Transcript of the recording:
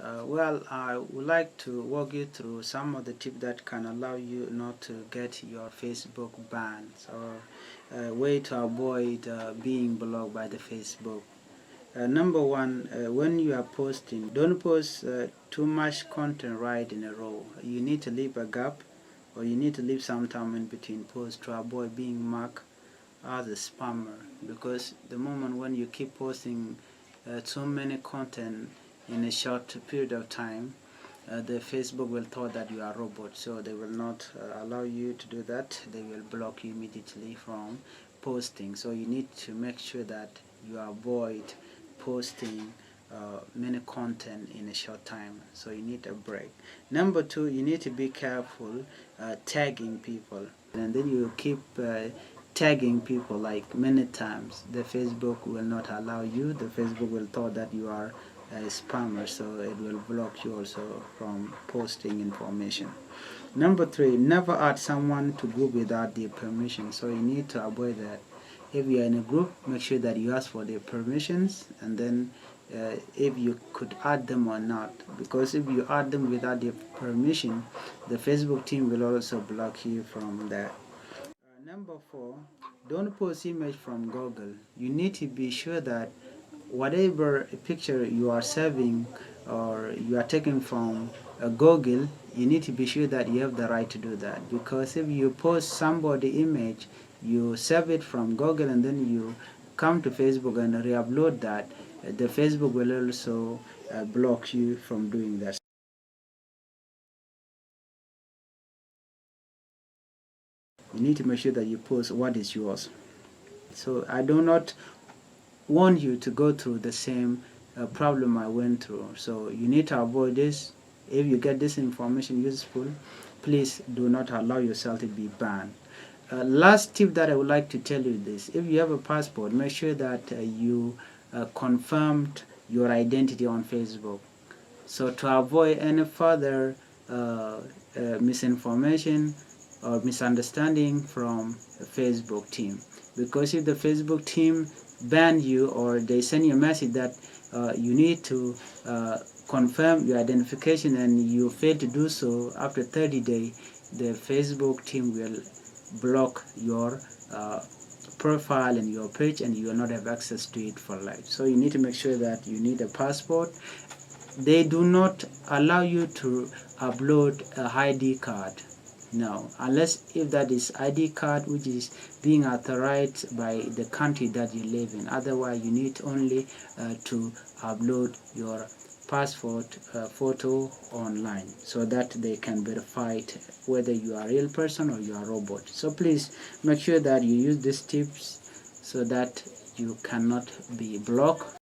Well, I would like to walk you through some of the tips that can allow you not to get your Facebook banned or a way to avoid being blocked by the Facebook. Number one, when you are posting, don't post too much content right in a row. You need to leave a gap, or you need to leave some time in between posts to avoid being marked as a spammer, because the moment when you keep posting too many content in a short period of time, the Facebook will thought that you are a robot, so they will not allow you to do that. They will block you immediately from posting. So you need to make sure that you avoid posting many content in a short time. So you need a break. Number two, you need to be careful tagging people, and then you keep tagging people like many times. The Facebook will not allow you. The Facebook will thought that you are a spammer, so it will block you also from posting information. Number three, never add someone to group without their permission, so you need to avoid that. If you are in a group, make sure that you ask for their permissions, and then if you could add them or not, because if you add them without their permission, the Facebook team will also block you from that. Number four, don't post image from Google. You need to be sure that whatever picture you are saving or you are taking from Google, you need to be sure that you have the right to do that. Because if you post somebody image, you save it from Google and then you come to Facebook and re-upload that, the Facebook will also block you from doing that. You need to make sure that you post what is yours. So I do not want you to go through the same problem I went through. So you need to avoid this. If you get this information useful, please do not allow yourself to be banned. Last tip that I would like to tell you this: if you have a passport, make sure that you confirmed your identity on Facebook. So to avoid any further misinformation or misunderstanding from the Facebook team, because if the Facebook team ban you or they send you a message that you need to confirm your identification and you fail to do so after 30 days, the Facebook team will block your profile and your page, and you will not have access to it for life. So you need to make sure that you need a passport. They do not allow you to upload a ID card. No, unless if that is ID card which is being authorized by the country that you live in. Otherwise, you need only to upload your passport photo online so that they can verify it, whether you are a real person or you are a robot. So please make sure that you use these tips so that you cannot be blocked.